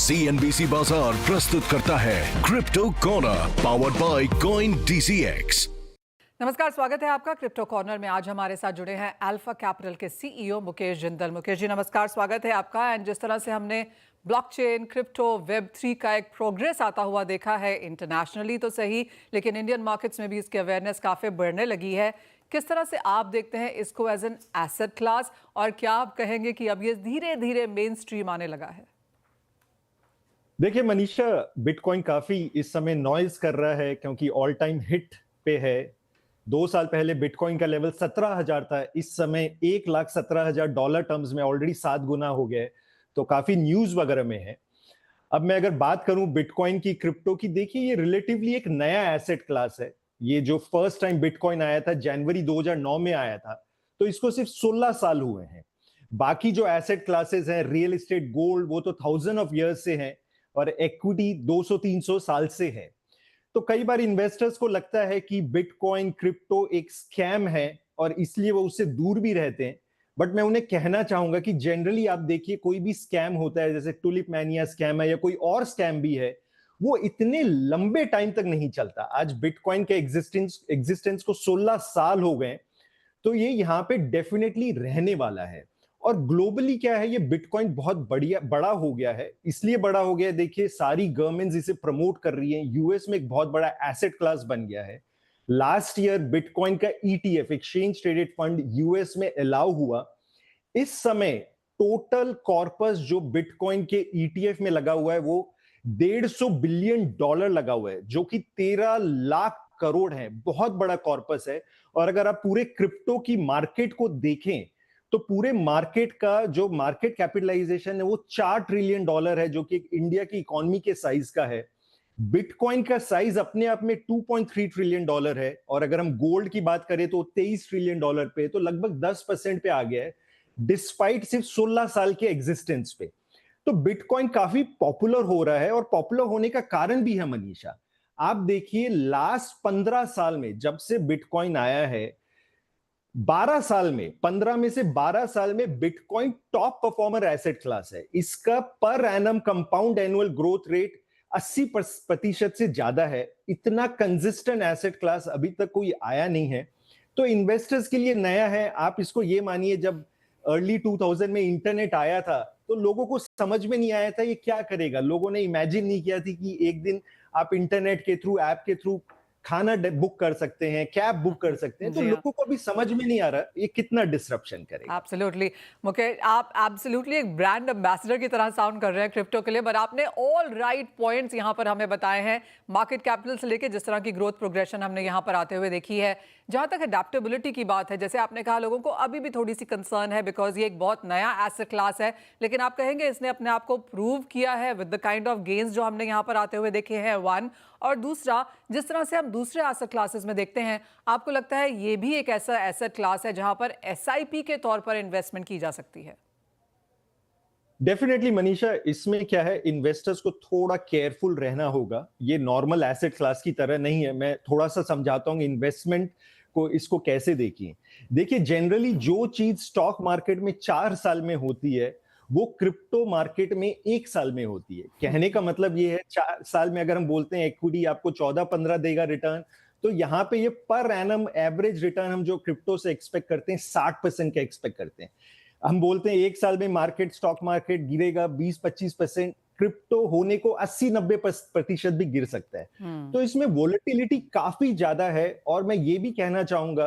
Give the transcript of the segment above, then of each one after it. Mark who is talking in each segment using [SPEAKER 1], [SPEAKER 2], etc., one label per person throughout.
[SPEAKER 1] CNBC बाजार प्रस्तुत करता है crypto corner powered by coin DCX।
[SPEAKER 2] नमस्कार, स्वागत है आपका क्रिप्टो कॉर्नर में। आज हमारे साथ जुड़े हैं अल्फा कैपिटल के CEO मुकेश जिंदल। मुकेश जी नमस्कार, स्वागत है आपका। एंड जिस तरह से हमने ब्लॉकचेन, क्रिप्टो, वेब3 का एक प्रोग्रेस आता हुआ देखा है इंटरनेशनली तो सही, लेकिन इंडियन मार्केट्स में भी इसकी अवेयरनेस काफ़ी बढ़ने लगी है। किस तरह से आप देखते हैं इसको एज एन एसेट क्लास, और क्या आप कहेंगे कि अब ये धीरे धीरे मेन स्ट्रीम आने लगा है?
[SPEAKER 3] देखिए मनीषा, बिटकॉइन काफी इस समय नॉइज कर रहा है क्योंकि ऑल टाइम हिट पे है। 2 साल पहले बिटकॉइन का लेवल 17,000 था, इस समय $1,17,000 टर्म्स में ऑलरेडी 7 गुना हो गया है, तो काफी न्यूज वगैरह में है। अब मैं अगर बात करूं बिटकॉइन की, क्रिप्टो की, देखिए ये रिलेटिवली एक नया एसेट क्लास है। ये जो फर्स्ट टाइम बिटकॉइन आया था जनवरी 2009 में आया था, तो इसको सिर्फ 16 साल हुए हैं। बाकी जो एसेट क्लासेस हैं, रियल एस्टेट, गोल्ड, वो तो थाउजेंड ऑफ ईयर्स से हैं, और इक्विटी 200-300 साल से है। तो कई बार इन्वेस्टर्स को लगता है कि बिटकॉइन, क्रिप्टो एक स्कैम है और इसलिए वो उससे दूर भी रहते हैं। बट मैं उन्हें कहना चाहूंगा कि जनरली आप देखिए, कोई भी स्कैम होता है, जैसे टुलिप मैनिया स्कैम है या कोई और स्कैम भी है, वो इतने लंबे टाइम तक नहीं चलता। आज बिटकॉइन के एग्जिस्टेंस को 16 साल हो गए, तो ये यहाँ पे डेफिनेटली रहने वाला है। और ग्लोबली क्या है, ये बिटकॉइन बहुत बड़ा हो गया है। इसलिए बड़ा हो गया है, देखिए सारी गवर्नमेंट्स इसे प्रमोट कर रही हैं। यूएस में एक बहुत बड़ा एसेट क्लास बन गया है। लास्ट ईयर बिटकॉइन का ETF, exchange traded fund, US में अलाउ हुआ। इस समय टोटल कॉर्पस जो बिटकॉइन के ETF में लगा हुआ है वो $150 बिलियन लगा हुआ है, जो कि 13 लाख करोड़ है। बहुत बड़ा कॉर्पस है। और अगर आप पूरे क्रिप्टो की मार्केट को देखें तो पूरे मार्केट का जो मार्केट कैपिटलाइजेशन है वो $4 ट्रिलियन है, जो कि इंडिया की इकोनॉमी के साइज का है। बिटकॉइन का साइज अपने आप में $2.3 ट्रिलियन है, और अगर हम गोल्ड की बात करें तो $23 ट्रिलियन पे, तो लगभग 10% पे आ गया है, डिस्पाइट सिर्फ 16 साल के एग्जिस्टेंस पे। तो बिटकॉइन काफी पॉपुलर हो रहा है, और पॉपुलर होने का कारण भी है मनीषा। आप देखिए लास्ट 15 साल में, जब से बिटकॉइन आया है, 12 साल में, 15 में से 12 साल में bitcoin top performer asset class है। इसका per annum compound annual growth rate 80% से ज्यादा है। इतना कंसिस्टेंट एसेट क्लास अभी तक कोई आया नहीं है। तो इन्वेस्टर्स के लिए नया है। आप इसको ये मानिए, जब अर्ली 2000 में इंटरनेट आया था तो लोगों को समझ में नहीं आया था ये क्या करेगा। लोगों ने इमेजिन नहीं किया थी कि एक दिन आप इंटरनेट के थ्रू, ऐप के थ्रू खाना बुक कर सकते हैं, कैब बुक कर सकते हैं। तो लोगों को भी समझ में नहीं आ रहा ये कितना डिसरप्शन करेगा।
[SPEAKER 2] एब्सोल्युटली मुकेश, आप एब्सोल्युटली एक ब्रांड एम्बेसडर की तरह साउंड कर रहे हैं क्रिप्टो के लिए, बट आपने ऑल राइट पॉइंट्स यहाँ पर हमें बताए हैं। मार्केट कैपिटल से लेके जिस तरह की ग्रोथ प्रोग्रेशन हमने यहाँ पर आते हुए देखी है। जहाँ तक अडेप्टेबिलिटी की बात है, जैसे आपने कहा, लोगों को अभी भी थोड़ी सी कंसर्न है बिकॉज ये एक बहुत नया एसेट क्लास है, लेकिन आप कहेंगे इसने अपने आप को प्रूव किया है with the kind of gains जो हमने यहाँ पर आते हुए देखे हैं, वन। और दूसरा, जिस तरह से हम दूसरे एसेट क्लासेस में देखते हैं, आपको लगता है ये भी एक ऐसा एसेट क्लास है जहां पर SIP के तौर पर इन्वेस्टमेंट की जा सकती है?
[SPEAKER 3] डेफिनेटली मनीषा, इसमें क्या है, इन्वेस्टर्स को थोड़ा केयरफुल रहना होगा। ये नॉर्मल एसेट क्लास की तरह नहीं है। मैं थोड़ा सा समझाता हूँ इन्वेस्टमेंट को, इसको कैसे देखिए। देखिए जनरली जो चीज स्टॉक मार्केट में 4 साल में होती है, वो क्रिप्टो मार्केट में 1 साल में होती है। कहने का मतलब ये है, 4 साल में अगर हम बोलते हैं इक्विटी आपको 14-15 देगा रिटर्न, तो यहाँ पे ये पर एनम एवरेज रिटर्न हम जो क्रिप्टो से एक्सपेक्ट करते हैं 60% का एक्सपेक्ट करते हैं। हम बोलते हैं 1 साल में मार्केट, स्टॉक मार्केट गिरेगा 20-25%, क्रिप्टो होने को 80-90% भी गिर सकता है। तो इसमें वोलेटिलिटी काफी ज्यादा है। और मैं ये भी कहना चाहूंगा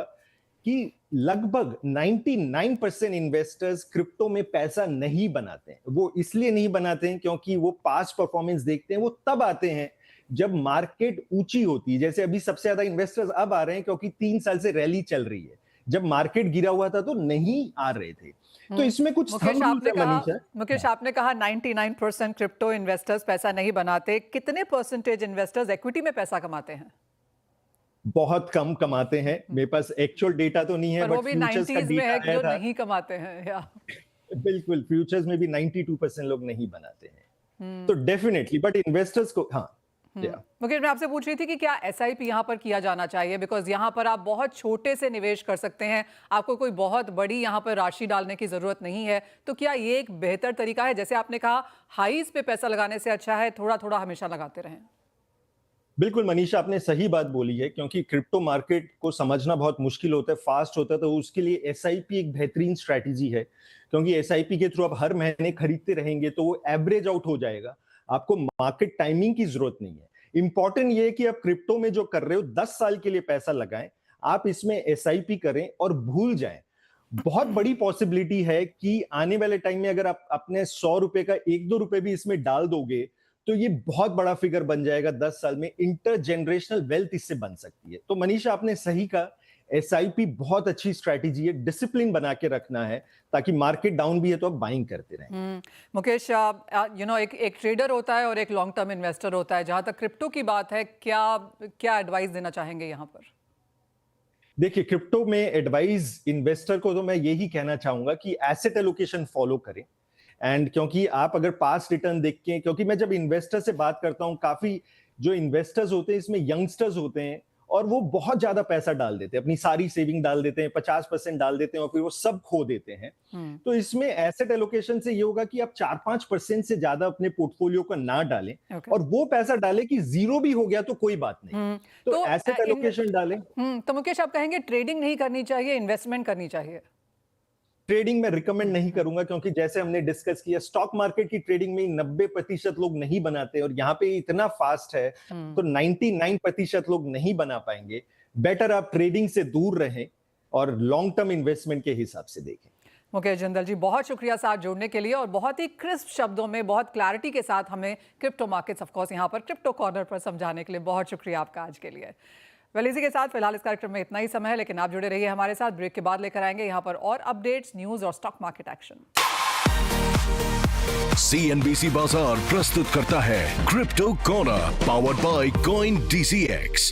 [SPEAKER 3] कि लगभग 99% इन्वेस्टर्स क्रिप्टो में पैसा नहीं बनाते हैं। वो इसलिए नहीं बनाते हैं क्योंकि वो पास्ट परफॉर्मेंस देखते हैं। वो तब आते हैं जब मार्केट ऊंची होती है। जैसे अभी सबसे ज्यादा इन्वेस्टर्स अब आ रहे हैं क्योंकि 3 साल से रैली चल रही है। जब मार्केट गिरा हुआ था तो नहीं आ रहे थे। तो इसमें कुछ
[SPEAKER 2] मुकेश, आपने कहा 99% क्रिप्टो इन्वेस्टर्स पैसा नहीं बनाते। कितने परसेंटेज इन्वेस्टर्स इक्विटी में पैसा कमाते हैं?
[SPEAKER 3] बहुत कम कमाते हैं। मेरे पास एक्चुअल डेटा तो नहीं है,
[SPEAKER 2] बट फ्यूचर्स का डेटा है कि जो नहीं कमाते हैं। या
[SPEAKER 3] बिल्कुल, फ्यूचर्स में भी 92% लोग नहीं बनाते हैं। तो डेफिनेटली, बट इन्वेस्टर्स को, हाँ
[SPEAKER 2] मुकेश, मैं आपसे पूछ रही थी कि क्या SIP यहाँ पर किया जाना चाहिए, बिकॉज यहाँ पर आप बहुत छोटे से निवेश कर सकते हैं, आपको कोई बहुत बड़ी यहाँ पर राशि डालने की जरूरत नहीं है। तो क्या ये एक बेहतर तरीका है? जैसे आपने कहा, हाईज पे पैसा लगाने से अच्छा है थोड़ा थोड़ा हमेशा लगाते रहें।
[SPEAKER 3] बिल्कुल मनीषा, आपने सही बात बोली है, क्योंकि क्रिप्टो मार्केट को समझना बहुत मुश्किल होता है, फास्ट होता है, तो उसके लिए SIP एक बेहतरीन स्ट्रैटेजी है। क्योंकि SIP के थ्रू आप हर महीने खरीदते रहेंगे तो वो एवरेज आउट हो जाएगा, आपको मार्केट टाइमिंग की जरूरत नहीं है। इंपॉर्टेंट ये है कि आप क्रिप्टो में जो कर रहे हो 10 साल के लिए पैसा लगाएं, आप इसमें SIP करें और भूल जाएं। बहुत बड़ी पॉसिबिलिटी है कि आने वाले टाइम में अगर आप अपने 100 रुपए का 1-2 रुपए भी इसमें डाल दोगे तो ये बहुत बड़ा फिगर बन जाएगा 10 साल में। इंटरजेनरेशनल वेल्थ इससे बन सकती है। तो मनीषा, आपने सही कहा, SIP बहुत अच्छी स्ट्रैटेजी है, डिसिप्लिन बना के रखना है ताकि मार्केट डाउन भी है तो आप बाइंग करते रहें।
[SPEAKER 2] मुकेश, एक ट्रेडर होता है और एक लॉन्ग टर्म इन्वेस्टर होता है। जहां तक क्रिप्टो की बात है, क्या एडवाइस देना चाहेंगे यहाँ पर?
[SPEAKER 3] देखिए, क्रिप्टो में एडवाइस इन्वेस्टर को तो मैं यही कहना चाहूंगा कि एसेट एलोकेशन फॉलो करें। एंड क्योंकि आप अगर पास्ट रिटर्न देख के, क्योंकि मैं जब इन्वेस्टर से बात करता हूं, काफी जो इन्वेस्टर्स होते हैं इसमें यंगस्टर्स होते हैं और वो बहुत ज्यादा पैसा डाल देते हैं, अपनी सारी सेविंग डाल देते हैं, 50% डाल देते हैं और फिर वो सब खो देते हैं। तो इसमें एसेट एलोकेशन से ये होगा कि आप 4-5% से ज्यादा अपने पोर्टफोलियो को ना डालें और वो पैसा डालें कि जीरो भी हो गया तो कोई बात नहीं। तो एसेट एलोकेशन डालें।
[SPEAKER 2] तो मुकेश, आप कहेंगे ट्रेडिंग नहीं करनी चाहिए, इन्वेस्टमेंट करनी चाहिए?
[SPEAKER 3] ट्रेडिंग में रिकमेंड नहीं करूंगा, क्योंकि जैसे हमने डिस्कस किया, स्टॉक मार्केट की ट्रेडिंग में 90% लोग नहीं बनाते और यहाँ पे इतना फास्ट है तो 99% लोग नहीं बना पाएंगे। बेटर आप ट्रेडिंग से दूर रहें और लॉन्ग टर्म इन्वेस्टमेंट के हिसाब से देखें।
[SPEAKER 2] मुकेश जिंदल जी, बहुत शुक्रिया साथ जोड़ने के लिए और बहुत ही क्रिस्प शब्दों में, बहुत क्लैरिटी के साथ हमें क्रिप्टो मार्केट्स, ऑफ कोर्स यहाँ पर क्रिप्टो कॉर्नर पर समझाने के लिए बहुत शुक्रिया आपका आज के लिए। वेल, इसी के साथ फिलहाल इस कार्यक्रम में इतना ही समय है, लेकिन आप जुड़े रहिए हमारे साथ। ब्रेक के बाद लेकर आएंगे यहाँ पर और अपडेट्स, न्यूज और स्टॉक मार्केट एक्शन।
[SPEAKER 1] CNBC बाजार प्रस्तुत करता है crypto corner, powered by CoinDCX।